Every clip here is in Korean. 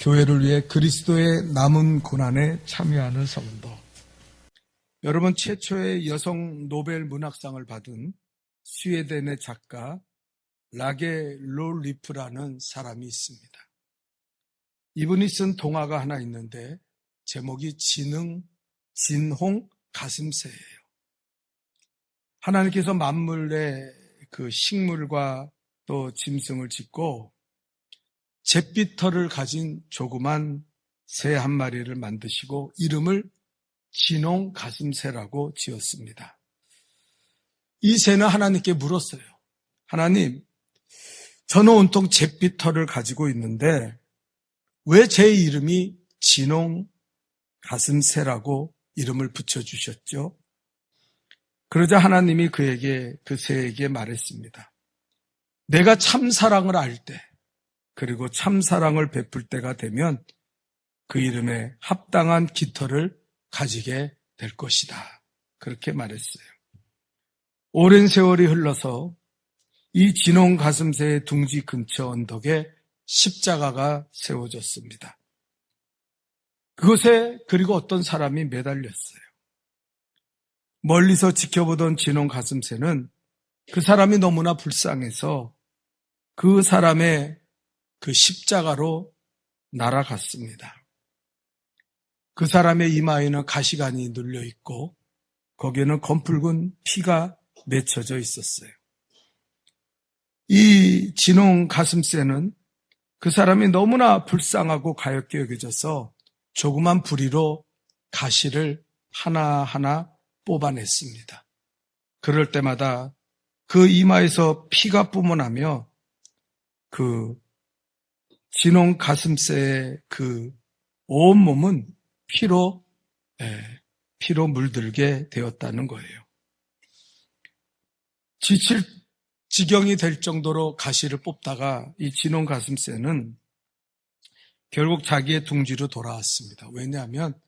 교회를 위해 그리스도의 남은 고난에 참여하는 성도. 여러분, 최초의 여성 노벨 문학상을 받은 스웨덴의 작가 라게 롤리프라는 사람이 있습니다. 이분이 쓴 동화가 하나 있는데 제목이 진홍 가슴새예요. 하나님께서 만물의 그 식물과 또 짐승을 짓고 잿빛털을 가진 조그만 새 한 마리를 만드시고 이름을 진홍 가슴새라고 지었습니다. 이 새는 하나님께 물었어요. 하나님, 저는 온통 잿빛털을 가지고 있는데 왜 제 이름이 진홍 가슴새라고 이름을 붙여주셨죠? 그러자 하나님이 그 새에게 말했습니다. 내가 참사랑을 알 때, 그리고 참사랑을 베풀 때가 되면 그 이름에 합당한 깃털을 가지게 될 것이다. 그렇게 말했어요. 오랜 세월이 흘러서 이 진홍 가슴새의 둥지 근처 언덕에 십자가가 세워졌습니다. 그곳에 그리고 어떤 사람이 매달렸어요. 멀리서 지켜보던 진홍 가슴새는 그 사람이 너무나 불쌍해서 그 사람의 그 십자가로 날아갔습니다. 그 사람의 이마에는 가시관이 눌려 있고 거기에는 검붉은 피가 맺혀져 있었어요. 이 진홍 가슴새는 그 사람이 너무나 불쌍하고 가엾게 여겨져서 조그만 부리로 가시를 하나하나 뽑아냈습니다. 그럴 때마다 그 이마에서 피가 뿜어나며 그 진홍 가슴새의 그 온몸은 피로 물들게 되었다는 거예요. 지칠 지경이 될 정도로 가시를 뽑다가 이 진홍 가슴새는 결국 자기의 둥지로 돌아왔습니다. 왜냐하면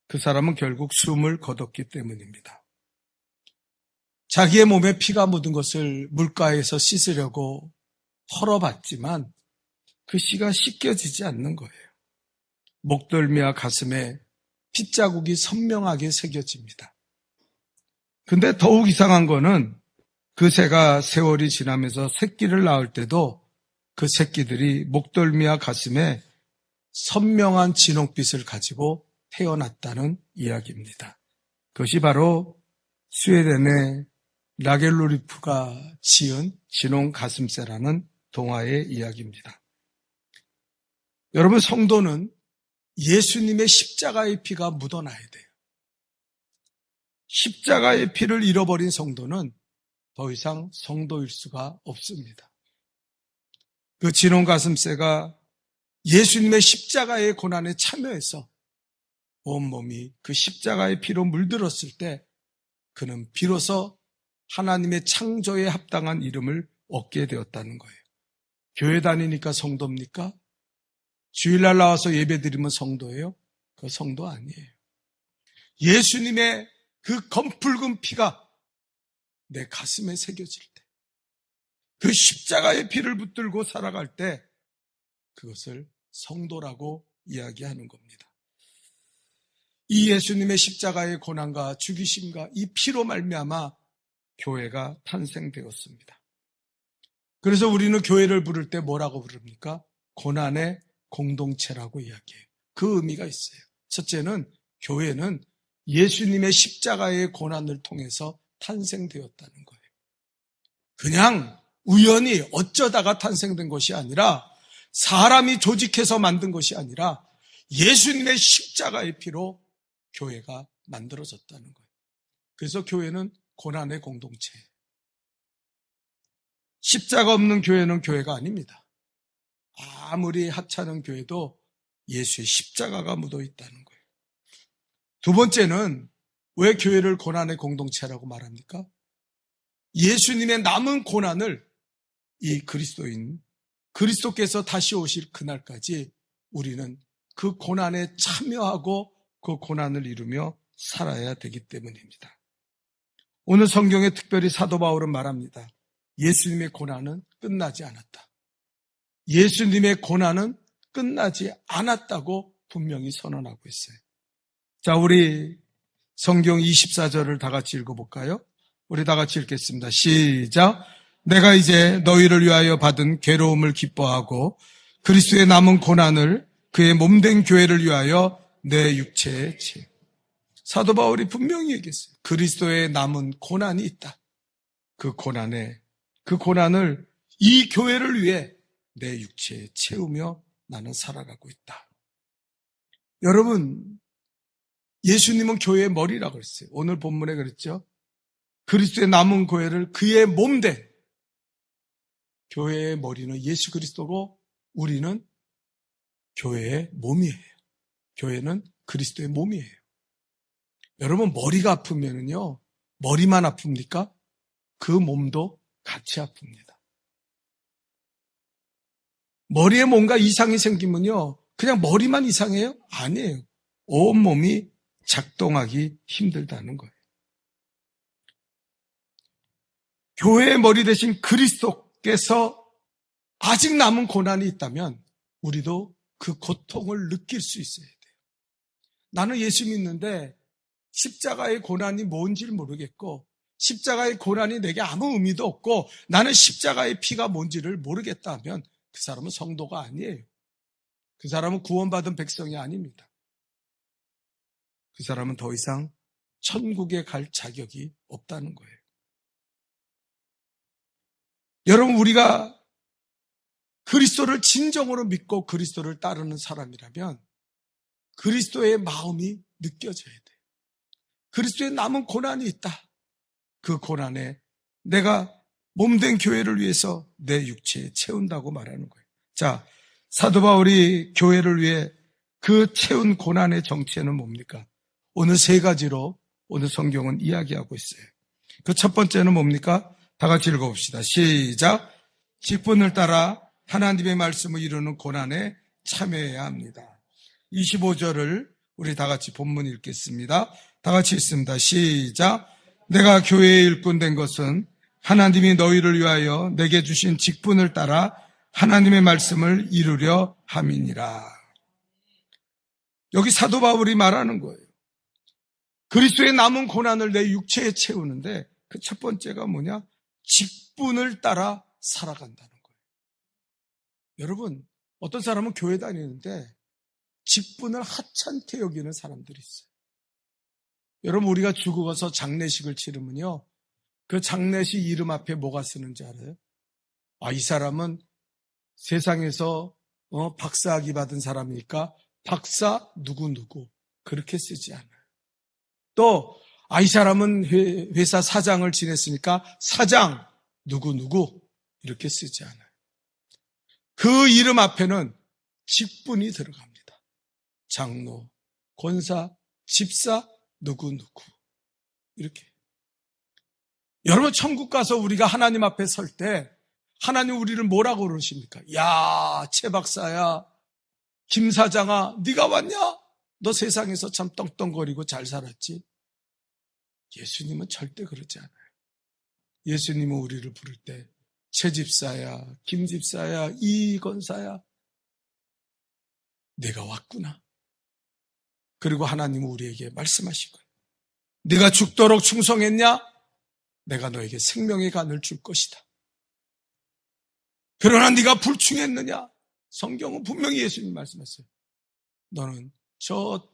그 사람은 결국 숨을 거뒀기 때문입니다. 자기의 몸에 피가 묻은 것을 물가에서 씻으려고 털어봤지만 그 씨가 씻겨지지 않는 거예요. 목덜미와 가슴에 핏자국이 선명하게 새겨집니다. 근데 더욱 이상한 거는 그 새가 세월이 지나면서 새끼를 낳을 때도 그 새끼들이 목덜미와 가슴에 선명한 진홍빛을 가지고 태어났다는 이야기입니다. 그것이 바로 스웨덴의 라겔로리프가 지은 진홍 가슴새라는 동화의 이야기입니다. 여러분, 성도는 예수님의 십자가의 피가 묻어나야 돼요. 십자가의 피를 잃어버린 성도는 더 이상 성도일 수가 없습니다. 그 진홍 가슴새가 예수님의 십자가의 고난에 참여해서 온몸이 그 십자가의 피로 물들었을 때 그는 비로소 하나님의 창조에 합당한 이름을 얻게 되었다는 거예요. 교회 다니니까 성도입니까? 주일날 나와서 예배드리면 성도예요? 그거 성도 아니에요. 예수님의 그 검붉은 피가 내 가슴에 새겨질 때, 그 십자가의 피를 붙들고 살아갈 때 그것을 성도라고 이야기하는 겁니다. 이 예수님의 십자가의 고난과 죽이심과 이 피로 말미암아 교회가 탄생되었습니다. 그래서 우리는 교회를 부를 때 뭐라고 부릅니까? 고난의 공동체라고 이야기해요. 그 의미가 있어요. 첫째는 교회는 예수님의 십자가의 고난을 통해서 탄생되었다는 거예요. 그냥 우연히 어쩌다가 탄생된 것이 아니라 사람이 조직해서 만든 것이 아니라 예수님의 십자가의 피로 교회가 만들어졌다는 거예요. 그래서 교회는 고난의 공동체예요. 십자가 없는 교회는 교회가 아닙니다. 아무리 하찮은 교회도 예수의 십자가가 묻어 있다는 거예요. 두 번째는 왜 교회를 고난의 공동체라고 말합니까? 예수님의 남은 고난을 이 그리스도께서 다시 오실 그날까지 우리는 그 고난에 참여하고 그 고난을 이루며 살아야 되기 때문입니다. 오늘 성경에 특별히 사도 바울은 말합니다. 예수님의 고난은 끝나지 않았다. 예수님의 고난은 끝나지 않았다고 분명히 선언하고 있어요. 자, 우리 성경 24절을 다 같이 읽어볼까요? 우리 다 같이 읽겠습니다. 시작. 내가 이제 너희를 위하여 받은 괴로움을 기뻐하고 그리스도의 남은 고난을 그의 몸된 교회를 위하여 내 육체에 채. 사도 바울이 분명히 얘기했어요. 그리스도의 남은 고난이 있다. 그 고난을 이 교회를 위해 내 육체에 채우며 나는 살아가고 있다. 여러분, 예수님은 교회의 머리라고 그랬어요. 오늘 본문에 그랬죠. 그리스도의 남은 교회를 그의 몸된 교회의 머리는 예수 그리스도고 우리는 교회의 몸이에요. 교회는 그리스도의 몸이에요. 여러분, 머리가 아프면은요, 머리만 아픕니까? 그 몸도 같이 아픕니다. 머리에 뭔가 이상이 생기면요, 그냥 머리만 이상해요? 아니에요. 온몸이 작동하기 힘들다는 거예요. 교회의 머리 대신 그리스도께서 아직 남은 고난이 있다면 우리도 그 고통을 느낄 수 있어야 돼요. 나는 예수 믿는데 십자가의 고난이 뭔지를 모르겠고 십자가의 고난이 내게 아무 의미도 없고 나는 십자가의 피가 뭔지를 모르겠다 하면 그 사람은 성도가 아니에요. 그 사람은 구원받은 백성이 아닙니다. 그 사람은 더 이상 천국에 갈 자격이 없다는 거예요. 여러분, 우리가 그리스도를 진정으로 믿고 그리스도를 따르는 사람이라면 그리스도의 마음이 느껴져야 돼요. 그리스도의 남은 고난이 있다. 그 고난에 내가 몸된 교회를 위해서 내 육체에 채운다고 말하는 거예요. 자, 사도 바울이 교회를 위해 그 채운 고난의 정체는 뭡니까? 오늘 세 가지로 오늘 성경은 이야기하고 있어요. 그 첫 번째는 뭡니까? 다 같이 읽어봅시다. 시작. 직분을 따라 하나님의 말씀을 이루는 고난에 참여해야 합니다. 25절을 우리 다 같이 본문 읽겠습니다. 다 같이 읽습니다. 시작. 내가 교회의 일꾼 된 것은 하나님이 너희를 위하여 내게 주신 직분을 따라 하나님의 말씀을 이루려 함이니라. 여기 사도 바울이 말하는 거예요. 그리스도의 남은 고난을 내 육체에 채우는데 그 첫 번째가 뭐냐? 직분을 따라 살아간다는 거예요. 여러분, 어떤 사람은 교회 다니는데 직분을 하찮게 여기는 사람들이 있어요. 여러분, 우리가 죽어서 장례식을 치르면요, 그 장례식 이름 앞에 뭐가 쓰는지 알아요? 아, 이 사람은 세상에서 박사학위 받은 사람이니까 박사 누구누구 그렇게 쓰지 않아요. 또 이 사람은 회사 사장을 지냈으니까 사장 누구누구 이렇게 쓰지 않아요. 그 이름 앞에는 직분이 들어갑니다. 장로, 권사, 집사 누구누구 이렇게. 여러분, 천국 가서 우리가 하나님 앞에 설 때 하나님 우리를 뭐라고 그러십니까? 야, 최 박사야, 김 사장아, 네가 왔냐? 너 세상에서 참 떵떵거리고 잘 살았지? 예수님은 절대 그러지 않아요. 예수님은 우리를 부를 때 최 집사야, 김 집사야, 이 권사야, 내가 왔구나. 그리고 하나님은 우리에게 말씀하시고, 네가 죽도록 충성했냐? 내가 너에게 생명의 간을 줄 것이다. 그러나 네가 불충했느냐? 성경은 분명히 예수님 말씀했어요. 너는 저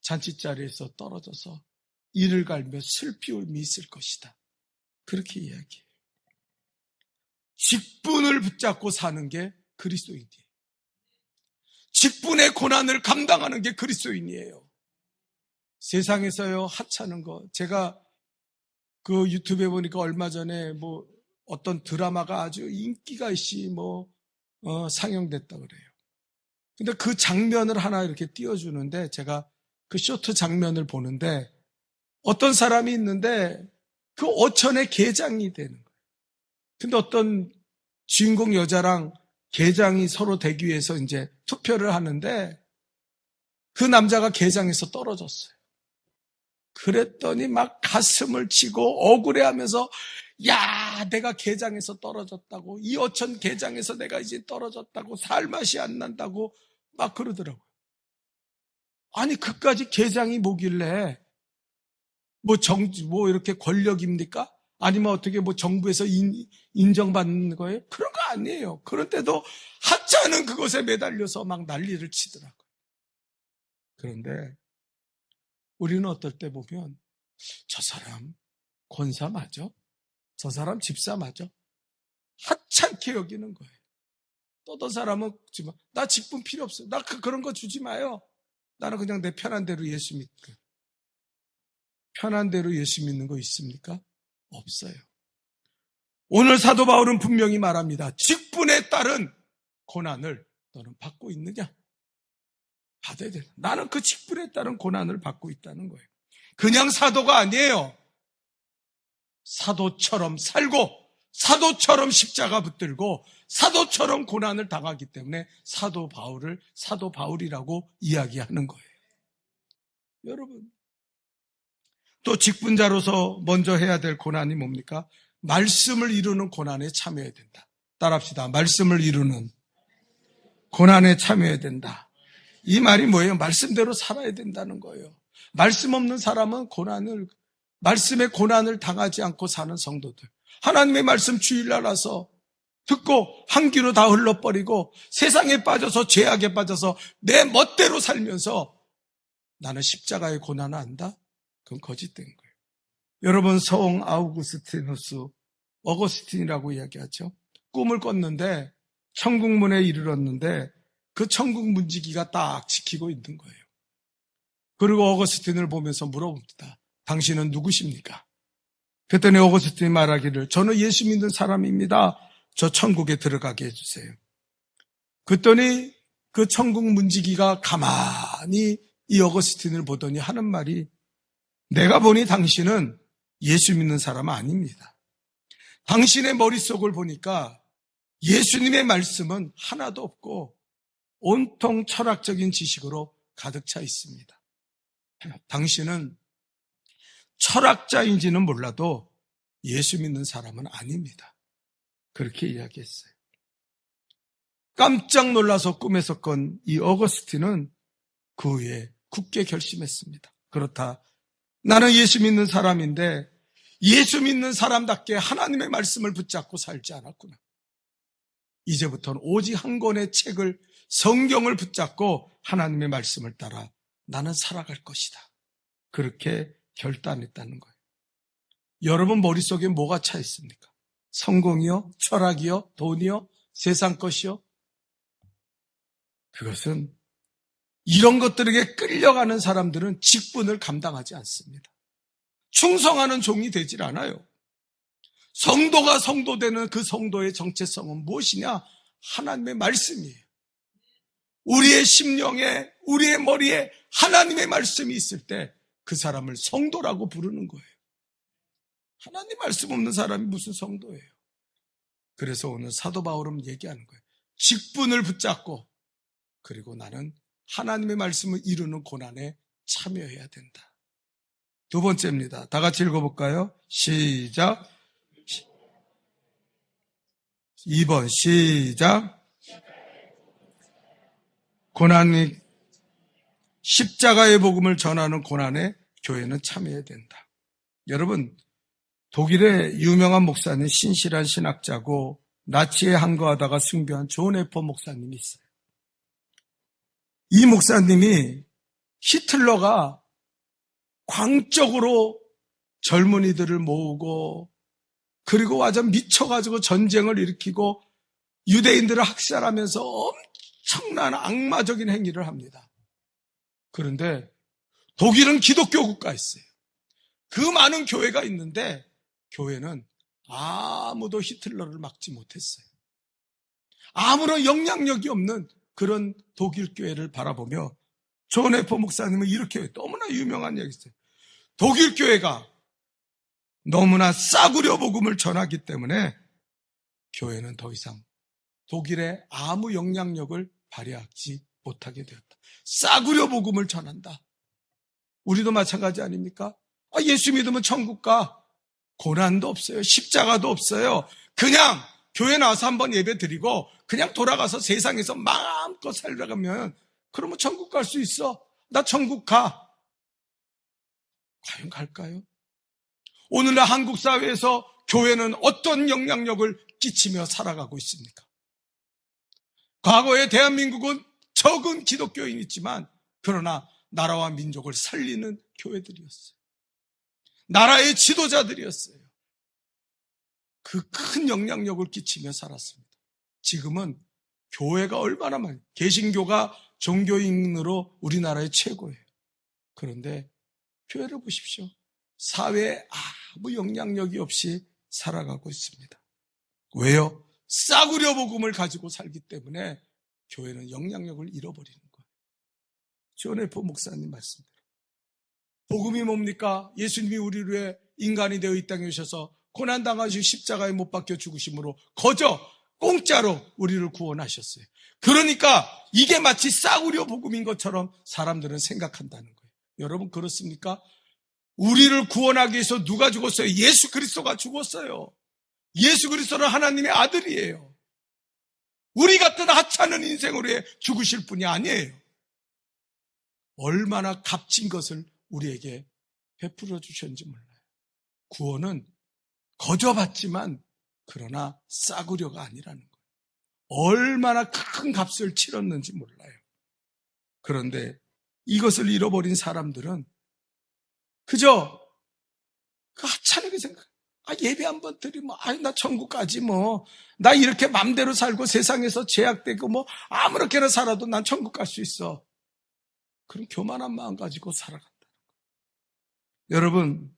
잔치자리에서 떨어져서 이를 갈며 슬피 울미 있을 것이다. 그렇게 이야기해요. 직분을 붙잡고 사는 게 그리스도인이에요. 직분의 고난을 감당하는 게 그리스도인이에요. 세상에서요, 하찮은 거. 제가 그 유튜브에 보니까 얼마 전에 뭐 어떤 드라마가 아주 인기가 있이 상영됐다 그래요. 근데 그 장면을 하나 이렇게 띄워주는데 제가 그 쇼트 장면을 보는데 어떤 사람이 있는데 그 어천의 계장이 되는 거예요. 근데 어떤 주인공 여자랑 계장이 서로 되기 위해서 이제 투표를 하는데 그 남자가 계장에서 떨어졌어요. 그랬더니 막 가슴을 치고 억울해하면서 야, 내가 게장에서 떨어졌다고, 이 어천 게장에서 내가 이제 떨어졌다고, 살 맛이 안 난다고 막 그러더라고요. 아니, 그까지 게장이 뭐길래, 뭐 이렇게 권력입니까? 아니면 어떻게 정부에서 인정받는 거예요? 그런 거 아니에요. 그런데도 하찮은 그것에 매달려서 막 난리를 치더라고요. 그런데 우리는 어떨 때 보면 저 사람 권사 맞아? 저 사람 집사 맞아? 하찮게 여기는 거예요. 또 어떤 사람은 나 직분 필요 없어요. 나 그런 거 주지 마요. 나는 그냥 내 편한 대로 예수 믿고. 편한 대로 예수 믿는 거 있습니까? 없어요. 오늘 사도 바울은 분명히 말합니다. 직분에 따른 고난을 너는 받고 있느냐? 받아야 돼. 나는 그 직분에 따른 고난을 받고 있다는 거예요. 그냥 사도가 아니에요. 사도처럼 살고 사도처럼 십자가 붙들고 사도처럼 고난을 당하기 때문에 사도 바울을 사도 바울이라고 이야기하는 거예요. 여러분, 또 직분자로서 먼저 해야 될 고난이 뭡니까? 말씀을 이루는 고난에 참여해야 된다. 따라합시다. 말씀을 이루는 고난에 참여해야 된다. 이 말이 뭐예요? 말씀대로 살아야 된다는 거예요. 말씀 없는 사람은 말씀의 고난을 당하지 않고 사는 성도들. 하나님의 말씀 주일날 와서 듣고 한 귀로 다 흘러버리고 세상에 빠져서 죄악에 빠져서 내 멋대로 살면서 나는 십자가의 고난을 안다? 그건 거짓된 거예요. 여러분, 성 아우구스티누스, 어거스틴이라고 이야기하죠. 꿈을 꿨는데 천국문에 이르렀는데 그 천국 문지기가 딱 지키고 있는 거예요. 그리고 어거스틴을 보면서 물어봅니다. 당신은 누구십니까? 그랬더니 어거스틴이 말하기를 저는 예수 믿는 사람입니다. 저 천국에 들어가게 해주세요. 그랬더니 그 천국 문지기가 가만히 이 어거스틴을 보더니 하는 말이 내가 보니 당신은 예수 믿는 사람은 아닙니다. 당신의 머릿속을 보니까 예수님의 말씀은 하나도 없고 온통 철학적인 지식으로 가득 차 있습니다. 당신은 철학자인지는 몰라도 예수 믿는 사람은 아닙니다. 그렇게 이야기했어요. 깜짝 놀라서 꿈에서 건 이 어거스틴은 그 후에 굳게 결심했습니다. 그렇다. 나는 예수 믿는 사람인데 예수 믿는 사람답게 하나님의 말씀을 붙잡고 살지 않았구나. 이제부터는 오직 한 권의 책을 성경을 붙잡고 하나님의 말씀을 따라 나는 살아갈 것이다. 그렇게 결단했다는 거예요. 여러분 머릿속에 뭐가 차 있습니까? 성공이요? 철학이요? 돈이요? 세상 것이요? 그것은 이런 것들에게 끌려가는 사람들은 직분을 감당하지 않습니다. 충성하는 종이 되질 않아요. 성도가 성도되는 그 성도의 정체성은 무엇이냐? 하나님의 말씀이에요. 우리의 심령에, 우리의 머리에 하나님의 말씀이 있을 때 그 사람을 성도라고 부르는 거예요. 하나님 말씀 없는 사람이 무슨 성도예요? 그래서 오늘 사도 바울은 얘기하는 거예요. 직분을 붙잡고 그리고 나는 하나님의 말씀을 이루는 고난에 참여해야 된다. 두 번째입니다. 다 같이 읽어볼까요? 시작. 2번 시작. 고난이 십자가의 복음을 전하는 고난에 교회는 참여해야 된다. 여러분, 독일의 유명한 목사님, 신실한 신학자고 나치에 항거하다가 승교한 존 에퍼 목사님이 있어요. 이 목사님이 히틀러가 광적으로 젊은이들을 모으고 그리고 완전 미쳐가지고 전쟁을 일으키고 유대인들을 학살하면서 엄청난 악마적인 행위를 합니다. 그런데 독일은 기독교 국가였어요. 그 많은 교회가 있는데 교회는 아무도 히틀러를 막지 못했어요. 아무런 영향력이 없는 그런 독일 교회를 바라보며 존 에퍼 목사님은 이렇게 너무나 유명한 얘기 있어요. 독일 교회가 너무나 싸구려 복음을 전하기 때문에 교회는 더 이상 독일의 아무 영향력을 발휘하지 못하게 되었다. 싸구려 복음을 전한다. 우리도 마찬가지 아닙니까? 예수 믿으면 천국 가. 고난도 없어요. 십자가도 없어요. 그냥 교회 나와서 한번 예배 드리고 그냥 돌아가서 세상에서 마음껏 살아가면 그러면 천국 갈 수 있어. 나 천국 가. 과연 갈까요? 오늘날 한국 사회에서 교회는 어떤 영향력을 끼치며 살아가고 있습니까? 과거에 대한민국은 적은 기독교인이 있지만 그러나 나라와 민족을 살리는 교회들이었어요. 나라의 지도자들이었어요. 그 큰 영향력을 끼치며 살았습니다. 지금은 교회가 얼마나 많이, 개신교가 종교인으로 우리나라의 최고예요. 그런데 교회를 보십시오. 사회에 아무 영향력이 없이 살아가고 있습니다. 왜요? 싸구려 복음을 가지고 살기 때문에 교회는 영향력을 잃어버리는 거예요. 존 F 목사님 말씀대로. 복음이 뭡니까? 예수님이 우리를 위해 인간이 되어 이 땅에 오셔서 고난당하시고 십자가에 못 박혀 죽으심으로 거저 공짜로 우리를 구원하셨어요. 그러니까 이게 마치 싸구려 복음인 것처럼 사람들은 생각한다는 거예요. 여러분 그렇습니까? 우리를 구원하기 위해서 누가 죽었어요? 예수 그리스도가 죽었어요. 예수 그리스도는 하나님의 아들이에요. 우리 같은 하찮은 인생을 위해 죽으실 분이 아니에요. 얼마나 값진 것을 우리에게 베풀어 주셨는지 몰라요. 구원은 거저 받지만 그러나 싸구려가 아니라는 거예요. 얼마나 큰 값을 치렀는지 몰라요. 그런데 이것을 잃어버린 사람들은 그저 그 하찮게 생각. 예배 한번 드리면 나 천국 가지 뭐. 나 이렇게 맘대로 살고 세상에서 제약되고 뭐 아무렇게나 살아도 난 천국 갈 수 있어. 그런 교만한 마음 가지고 살아간다는 거예요. 여러분,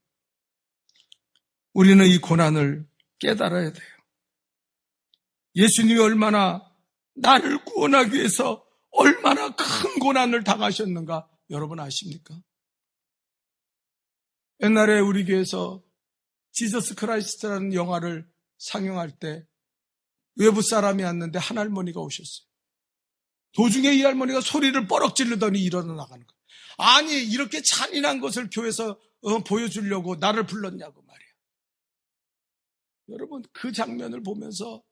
우리는 이 고난을 깨달아야 돼요. 예수님이 얼마나 나를 구원하기 위해서 얼마나 큰 고난을 당하셨는가 여러분 아십니까? 옛날에 우리 교회에서 지저스 크라이스트라는 영화를 상영할 때 외부 사람이 왔는데 한 할머니가 오셨어요. 도중에 이 할머니가 소리를 뻐럭 지르더니 일어나 나가는 거예요. 아니 이렇게 잔인한 것을 교회에서 보여주려고 나를 불렀냐고 말이야. 여러분 그 장면을 보면서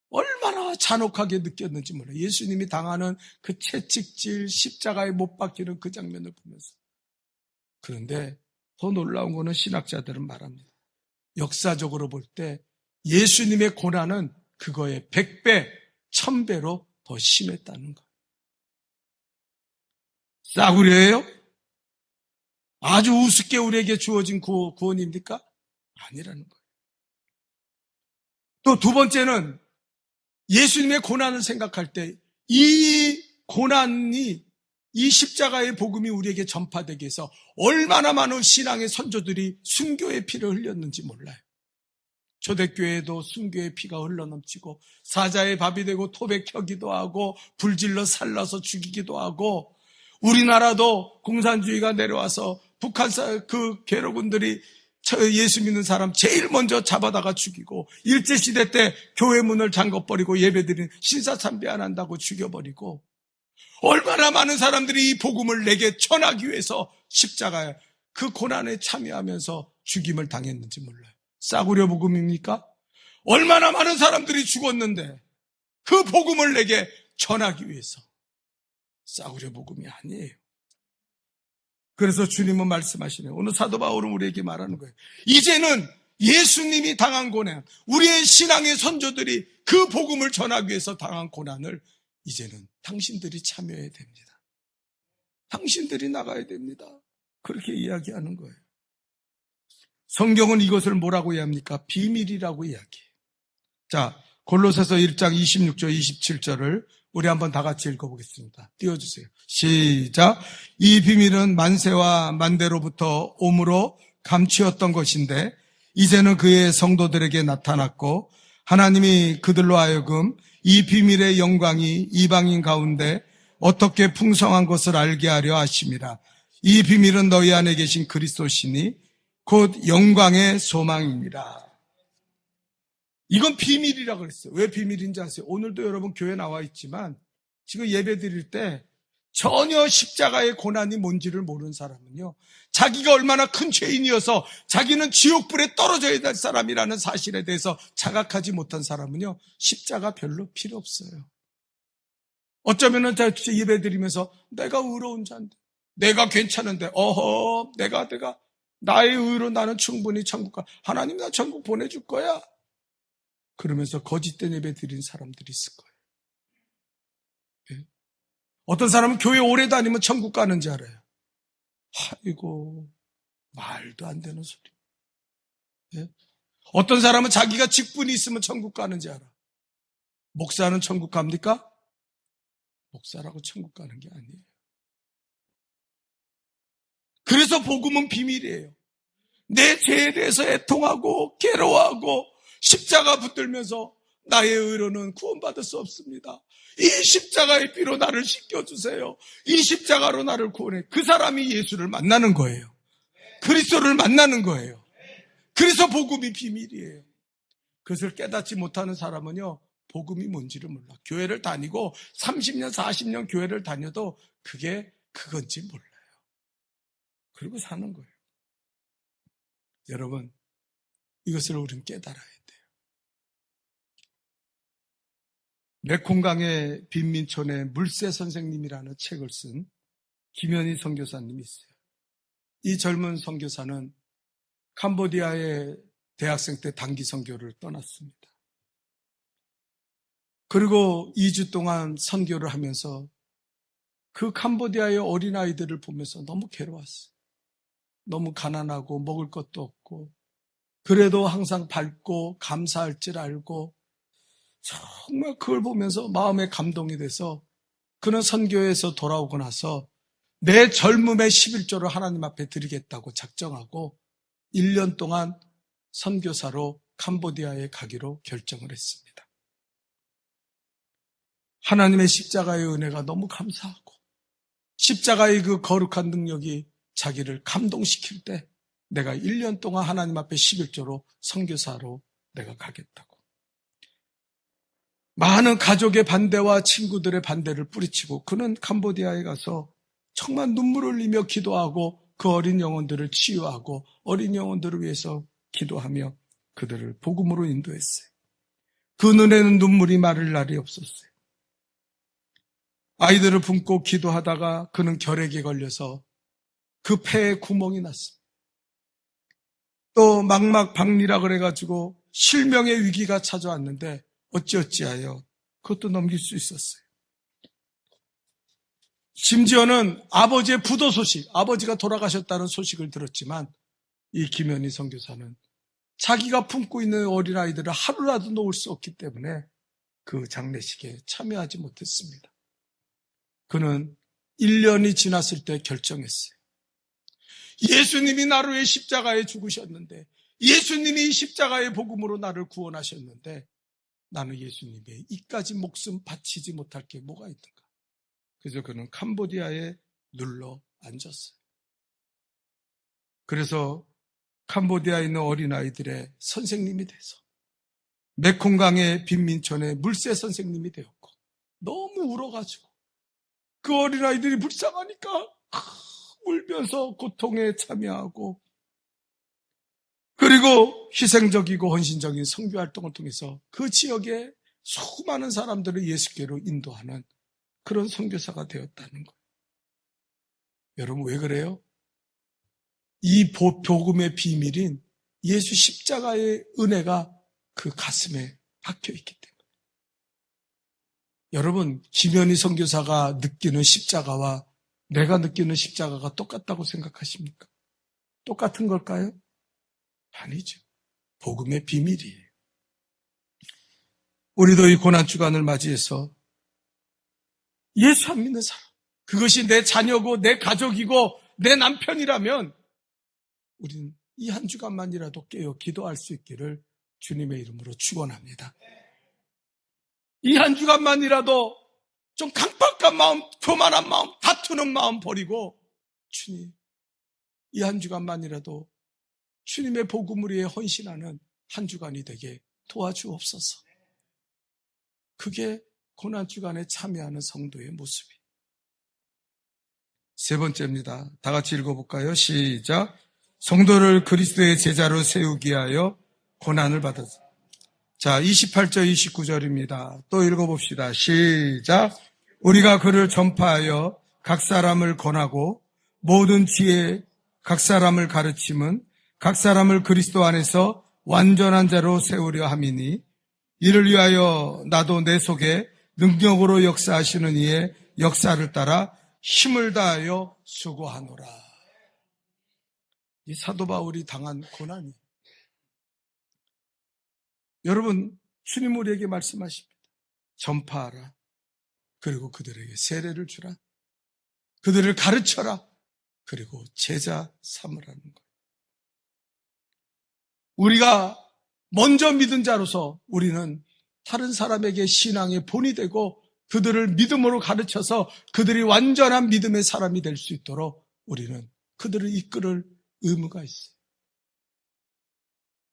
얼마나 잔혹하게 느꼈는지 몰라요. 예수님이 당하는 그 채찍질 십자가에 못 박히는 그 장면을 보면서. 그런데 더 놀라운 거는 신학자들은 말합니다. 역사적으로 볼 때 예수님의 고난은 그거의 100배, 1000배로 더 심했다는 거. 싸구려예요? 아주 우습게 우리에게 주어진 구원입니까? 아니라는 거예요. 또 두 번째는 예수님의 고난을 생각할 때 이 고난이 이 십자가의 복음이 우리에게 전파되기 위해서 얼마나 많은 신앙의 선조들이 순교의 피를 흘렸는지 몰라요. 초대교회에도 순교의 피가 흘러넘치고 사자의 밥이 되고 토백혀기도 하고 불질러 살라서 죽이기도 하고 우리나라도 공산주의가 내려와서 북한 그 괴로군들이 예수 믿는 사람 제일 먼저 잡아다가 죽이고 일제시대 때 교회 문을 잠궈버리고 예배드린 신사참배 안 한다고 죽여버리고 얼마나 많은 사람들이 이 복음을 내게 전하기 위해서 십자가에 그 고난에 참여하면서 죽임을 당했는지 몰라요. 싸구려 복음입니까? 얼마나 많은 사람들이 죽었는데 그 복음을 내게 전하기 위해서. 싸구려 복음이 아니에요. 그래서 주님은 말씀하시네요. 오늘 사도 바울은 우리에게 말하는 거예요. 이제는 예수님이 당한 고난, 우리의 신앙의 선조들이 그 복음을 전하기 위해서 당한 고난을 이제는 당신들이 참여해야 됩니다. 당신들이 나가야 됩니다. 그렇게 이야기하는 거예요. 성경은 이것을 뭐라고 이야기합니까? 비밀이라고 이야기해요. 자, 골로새서 1장 26절 27절을 우리 한번 다 같이 읽어보겠습니다. 띄워주세요. 시작. 이 비밀은 만세와 만대로부터 오므로 감추었던 것인데 이제는 그의 성도들에게 나타났고 하나님이 그들로 하여금 이 비밀의 영광이 이방인 가운데 어떻게 풍성한 것을 알게 하려 하심이라. 이 비밀은 너희 안에 계신 그리스도시니 곧 영광의 소망입니다. 이건 비밀이라고 그랬어요. 왜 비밀인지 아세요? 오늘도 여러분 교회 나와 있지만 지금 예배 드릴 때 전혀 십자가의 고난이 뭔지를 모르는 사람은요, 자기가 얼마나 큰 죄인이어서 자기는 지옥불에 떨어져야 될 사람이라는 사실에 대해서 자각하지 못한 사람은요, 십자가 별로 필요 없어요. 어쩌면은 제가 예배 드리면서 내가 의로운 자인데, 내가 괜찮은데, 내가 나의 의로 나는 충분히 천국 가. 하나님 나 천국 보내줄 거야. 그러면서 거짓된 예배 드린 사람들이 있을 거예요. 예? 어떤 사람은 교회 오래 다니면 천국 가는지 알아요. 아이고, 말도 안 되는 소리. 예? 어떤 사람은 자기가 직분이 있으면 천국 가는지 알아. 목사는 천국 갑니까? 목사라고 천국 가는 게 아니에요. 그래서 복음은 비밀이에요. 내 죄에 대해서 애통하고 괴로워하고 십자가 붙들면서 나의 의로는 구원받을 수 없습니다. 이 십자가의 피로 나를 씻겨주세요. 이 십자가로 나를 구원해. 그 사람이 예수를 만나는 거예요. 그리스도를 만나는 거예요. 그래서 복음이 비밀이에요. 그것을 깨닫지 못하는 사람은요, 복음이 뭔지를 몰라. 교회를 다니고 30년, 40년 교회를 다녀도 그게 그건지 몰라요. 그리고 사는 거예요. 여러분, 이것을 우리는 깨달아야 돼요. 메콩강의 빈민촌의 물새 선생님이라는 책을 쓴 김현희 선교사님이 있어요. 이 젊은 선교사는 캄보디아에 대학생 때 단기 선교를 떠났습니다. 그리고 2주 동안 선교를 하면서 그 캄보디아의 어린아이들을 보면서 너무 괴로웠어요. 너무 가난하고 먹을 것도 없고, 그래도 항상 밝고 감사할 줄 알고, 정말 그걸 보면서 마음에 감동이 돼서 그는 선교에서 돌아오고 나서 내 젊음의 11조를 하나님 앞에 드리겠다고 작정하고 1년 동안 선교사로 캄보디아에 가기로 결정을 했습니다. 하나님의 십자가의 은혜가 너무 감사하고 십자가의 그 거룩한 능력이 자기를 감동시킬 때 내가 1년 동안 하나님 앞에 11조로 선교사로 내가 가겠다고. 많은 가족의 반대와 친구들의 반대를 뿌리치고 그는 캄보디아에 가서 정말 눈물을 흘리며 기도하고 그 어린 영혼들을 치유하고 어린 영혼들을 위해서 기도하며 그들을 복음으로 인도했어요. 그 눈에는 눈물이 마를 날이 없었어요. 아이들을 품고 기도하다가 그는 결핵에 걸려서 그 폐에 구멍이 났습니다. 또 망막박리라 그래가지고 실명의 위기가 찾아왔는데 어찌어찌하여 그것도 넘길 수 있었어요. 심지어는 아버지의 부도 소식, 아버지가 돌아가셨다는 소식을 들었지만 이 김현희 선교사는 자기가 품고 있는 어린아이들을 하루라도 놓을 수 없기 때문에 그 장례식에 참여하지 못했습니다. 그는 1년이 지났을 때 결정했어요. 예수님이 나를 위해 십자가에 죽으셨는데, 예수님이 십자가의 복음으로 나를 구원하셨는데 나는 예수님의 이까지 목숨 바치지 못할 게 뭐가 있는가. 그래서 그는 캄보디아에 눌러 앉았어요. 그래서 캄보디아에 있는 어린아이들의 선생님이 돼서 메콩강의 빈민촌의 물새 선생님이 되었고, 너무 울어가지고 그 어린아이들이 불쌍하니까 울면서 고통에 참여하고, 그리고 희생적이고 헌신적인 선교활동을 통해서 그 지역에 수많은 사람들을 예수께로 인도하는 그런 선교사가 되었다는 거예요. 여러분 왜 그래요? 이 복음의 비밀인 예수 십자가의 은혜가 그 가슴에 박혀있기 때문에. 여러분, 김현희 선교사가 느끼는 십자가와 내가 느끼는 십자가가 똑같다고 생각하십니까? 똑같은 걸까요? 아니죠. 복음의 비밀이에요. 우리도 이 고난주간을 맞이해서 예수 안 믿는 사람, 그것이 내 자녀고 내 가족이고 내 남편이라면 우리는 이 한 주간만이라도 깨어 기도할 수 있기를 주님의 이름으로 축원합니다. 이 한 주간만이라도 좀 강박한 마음, 교만한 마음, 다투는 마음 버리고 주님, 이 한 주간만이라도 주님의 복음을 위해 헌신하는 한 주간이 되게 도와주옵소서. 그게 고난주간에 참여하는 성도의 모습이에요. 세 번째입니다. 다 같이 읽어볼까요? 시작. 성도를 그리스도의 제자로 세우기 위하여 고난을 받았습니다. 자, 28절, 29절입니다. 또 읽어봅시다. 시작. 우리가 그를 전파하여 각 사람을 권하고 모든 지혜에 각 사람을 가르침은 각 사람을 그리스도 안에서 완전한 자로 세우려 함이니 이를 위하여 나도 내 속에 능력으로 역사하시는 이의 역사를 따라 힘을 다하여 수고하노라. 이 사도 바울이 당한 고난이, 여러분, 주님 우리에게 말씀하십니다. 전파하라. 그리고 그들에게 세례를 주라. 그들을 가르쳐라. 그리고 제자 삼으라는 거예요. 우리가 먼저 믿은 자로서 우리는 다른 사람에게 신앙의 본이 되고 그들을 믿음으로 가르쳐서 그들이 완전한 믿음의 사람이 될 수 있도록 우리는 그들을 이끌을 의무가 있어요.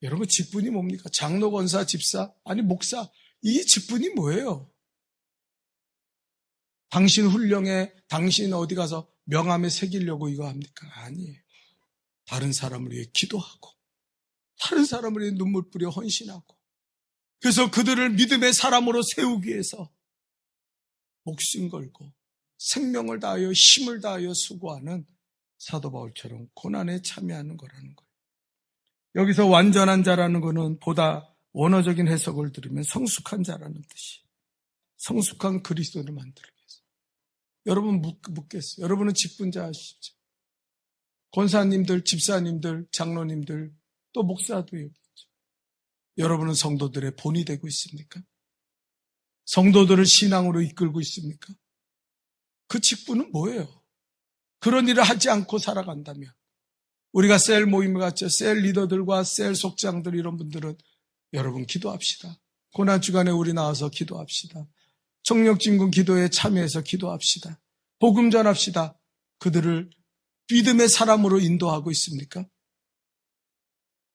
여러분, 직분이 뭡니까? 장로, 권사, 집사, 아니 목사, 이 직분이 뭐예요? 당신 훌륭해, 당신 어디 가서 명함에 새기려고 이거 합니까? 아니에요. 다른 사람을 위해 기도하고 다른 사람을 위해 눈물 뿌려 헌신하고, 그래서 그들을 믿음의 사람으로 세우기 위해서 목숨 걸고 생명을 다하여 힘을 다하여 수고하는 사도 바울처럼 고난에 참여하는 거라는 거예요. 여기서 완전한 자라는 것은 보다 원어적인 해석을 들으면 성숙한 자라는 뜻이에요. 성숙한 그리스도를 만들기 위해서. 여러분 묻겠어요. 여러분은 직분자 하시죠? 권사님들, 집사님들, 장로님들, 또 목사도 여기 있죠. 여러분은 성도들의 본이 되고 있습니까? 성도들을 신앙으로 이끌고 있습니까? 그 직분은 뭐예요? 그런 일을 하지 않고 살아간다면, 우리가 셀 모임을 갖죠. 셀 리더들과 셀 속장들, 이런 분들은 여러분 기도합시다. 고난주간에 우리 나와서 기도합시다. 청력진군 기도에 참여해서 기도합시다. 복음 전합시다. 그들을 믿음의 사람으로 인도하고 있습니까?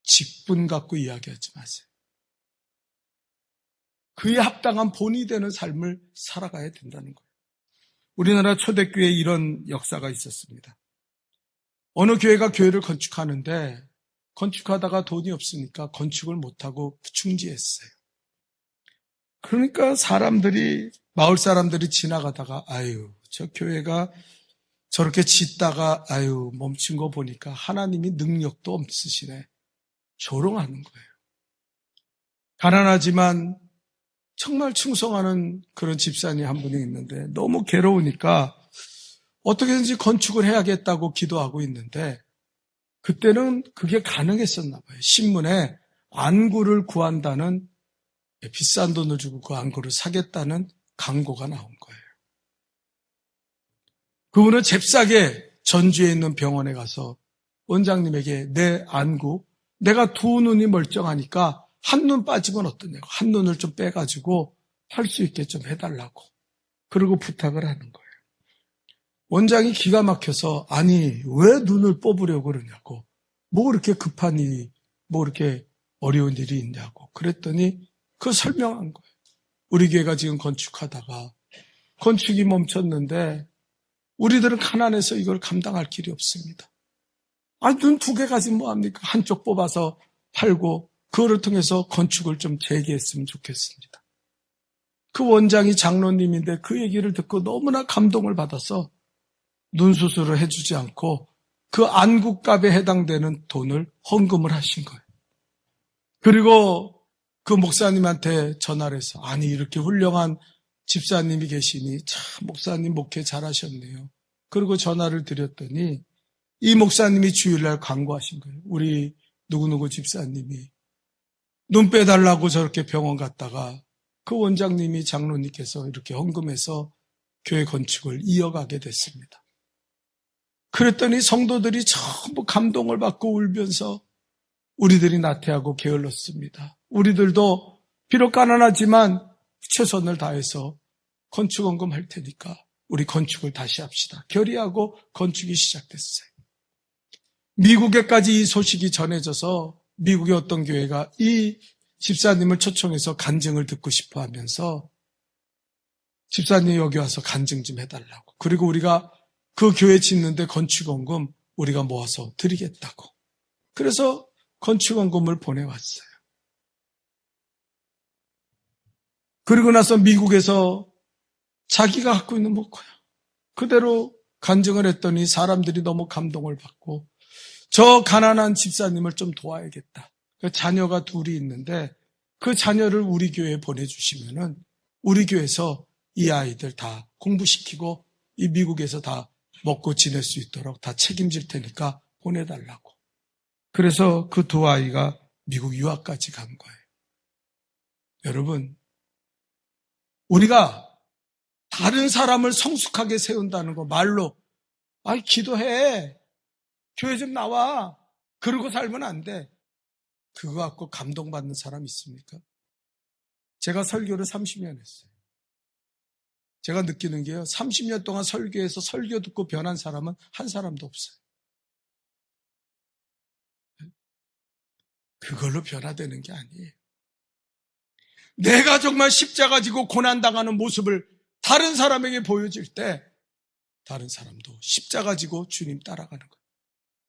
직분 갖고 이야기하지 마세요. 그에 합당한 본이 되는 삶을 살아가야 된다는 거예요. 우리나라 초대교회에 이런 역사가 있었습니다. 어느 교회가 교회를 건축하는데 건축하다가 돈이 없으니까 건축을 못하고 중지했어요. 그러니까 마을 사람들이 지나가다가 아유, 저 교회가 저렇게 짓다가 아유, 멈춘 거 보니까 하나님이 능력도 없으시네. 조롱하는 거예요. 가난하지만 정말 충성하는 그런 집사님 한 분이 있는데 너무 괴로우니까 어떻게든지 건축을 해야겠다고 기도하고 있는데, 그때는 그게 가능했었나 봐요. 신문에 안구를 구한다는, 비싼 돈을 주고 그 안구를 사겠다는 광고가 나온 거예요. 그분은 잽싸게 전주에 있는 병원에 가서 원장님에게 내 안구, 내가 두 눈이 멀쩡하니까 한 눈 빠지면 어떠냐고, 한 눈을 좀 빼가지고 할 수 있게 좀 해달라고, 그리고 부탁을 하는 거예요. 원장이 기가 막혀서 아니 왜 눈을 뽑으려고 그러냐고, 뭐 그렇게 급한 일이, 뭐 그렇게 어려운 일이 있냐고 그랬더니 그 설명한 거예요. 우리 교회가 지금 건축하다가 건축이 멈췄는데 우리들은 가난해서 이걸 감당할 길이 없습니다. 아니 눈 두 개 가지면 뭐합니까? 한쪽 뽑아서 팔고 그거를 통해서 건축을 좀 재개했으면 좋겠습니다. 그 원장이 장로님인데 그 얘기를 듣고 너무나 감동을 받아서 눈 수술을 해주지 않고 그 안구값에 해당되는 돈을 헌금을 하신 거예요. 그리고 그 목사님한테 전화를 해서 아니 이렇게 훌륭한 집사님이 계시니 참 목사님 목회 잘하셨네요. 그리고 전화를 드렸더니 이 목사님이 주일날 광고하신 거예요. 우리 누구누구 집사님이 눈 빼달라고 저렇게 병원 갔다가 그 원장님이 장로님께서 이렇게 헌금해서 교회 건축을 이어가게 됐습니다. 그랬더니 성도들이 전부 감동을 받고 울면서 우리들이 나태하고 게을렀습니다. 우리들도 비록 가난하지만 최선을 다해서 건축 헌금할 테니까 우리 건축을 다시 합시다. 결의하고 건축이 시작됐어요. 미국에까지 이 소식이 전해져서 미국의 어떤 교회가 이 집사님을 초청해서 간증을 듣고 싶어 하면서 집사님 여기 와서 간증 좀 해달라고. 그리고 우리가 그 교회 짓는데 건축원금 우리가 모아서 드리겠다고. 그래서 건축원금을 보내왔어요. 그리고 나서 미국에서 자기가 갖고 있는 목표야. 그대로 간증을 했더니 사람들이 너무 감동을 받고 저 가난한 집사님을 좀 도와야겠다. 자녀가 둘이 있는데 그 자녀를 우리 교회에 보내주시면은 우리 교회에서 이 아이들 다 공부시키고 이 미국에서 다 먹고 지낼 수 있도록 다 책임질 테니까 보내달라고. 그래서 그 두 아이가 미국 유학까지 간 거예요. 여러분, 우리가 다른 사람을 성숙하게 세운다는 거 말로 기도해. 교회 좀 나와. 그러고 살면 안 돼. 그거 갖고 감동받는 사람 있습니까? 제가 설교를 30년 했어요. 제가 느끼는 게요. 30년 동안 설교해서 설교 듣고 변한 사람은 한 사람도 없어요. 그걸로 변화되는 게 아니에요. 내가 정말 십자가 지고 고난당하는 모습을 다른 사람에게 보여줄 때 다른 사람도 십자가 지고 주님 따라가는 거예요.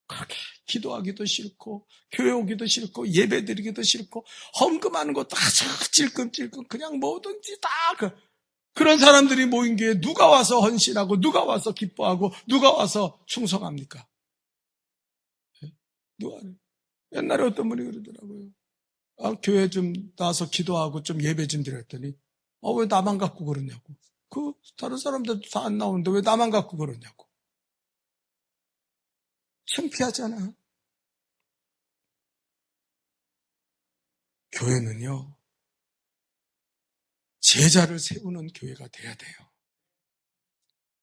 그렇게 기도하기도 싫고 교회 오기도 싫고 예배 드리기도 싫고 헌금하는 것도 아주 찔끔찔끔 그냥 뭐든지 다 그런 사람들이 모인 게 누가 와서 헌신하고 누가 와서 기뻐하고 누가 와서 충성합니까? 누가? 옛날에 어떤 분이 그러더라고요. 교회 좀 나와서 기도하고 좀 예배 좀 드렸더니 왜 나만 갖고 그러냐고. 다른 사람들도 다 안 나오는데 왜 나만 갖고 그러냐고. 창피하잖아. 교회는요, 제자를 세우는 교회가 돼야 돼요.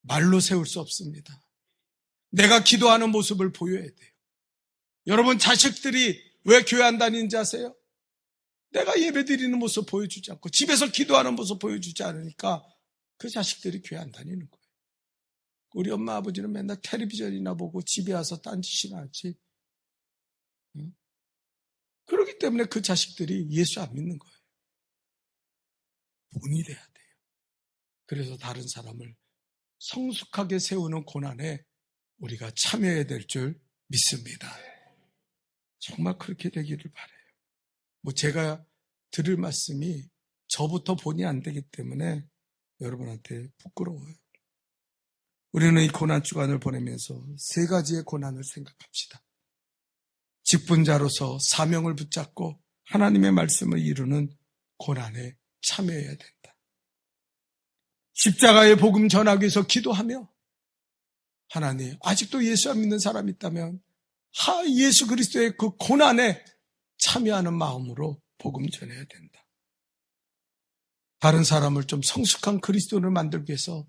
말로 세울 수 없습니다. 내가 기도하는 모습을 보여야 돼요. 여러분 자식들이 왜 교회 안 다니는지 아세요? 내가 예배 드리는 모습 보여주지 않고 집에서 기도하는 모습 보여주지 않으니까 그 자식들이 교회 안 다니는 거예요. 우리 엄마 아버지는 맨날 텔레비전이나 보고 집에 와서 딴짓이나 하지. 그렇기 때문에 그 자식들이 예수 안 믿는 거예요. 본이 돼야 돼요. 그래서 다른 사람을 성숙하게 세우는 고난에 우리가 참여해야 될 줄 믿습니다. 정말 그렇게 되기를 바라요. 제가 들을 말씀이 저부터 본이 안 되기 때문에 여러분한테 부끄러워요. 우리는 이 고난 주간을 보내면서 세 가지의 고난을 생각합시다. 직분자로서 사명을 붙잡고 하나님의 말씀을 이루는 고난에 참여해야 된다. 십자가의 복음 전하기 위해서 기도하며 하나님, 아직도 예수 안 믿는 사람이 있다면 예수 그리스도의 그 고난에 참여하는 마음으로 복음 전해야 된다. 다른 사람을 좀 성숙한 그리스도를 만들기 위해서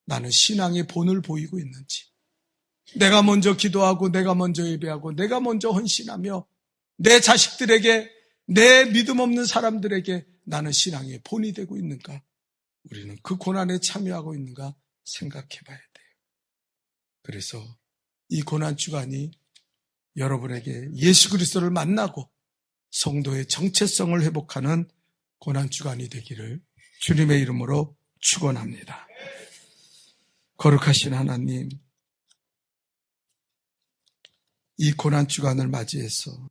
나는 신앙의 본을 보이고 있는지, 내가 먼저 기도하고 내가 먼저 예배하고 내가 먼저 헌신하며 내 자식들에게, 내 믿음 없는 사람들에게 나는 신앙의 본이 되고 있는가, 우리는 그 고난에 참여하고 있는가 생각해 봐야 돼요. 그래서 이 고난 주간이 여러분에게 예수 그리스도를 만나고 성도의 정체성을 회복하는 고난 주간이 되기를 주님의 이름으로 축원합니다. 거룩하신 하나님, 이 고난 주간을 맞이해서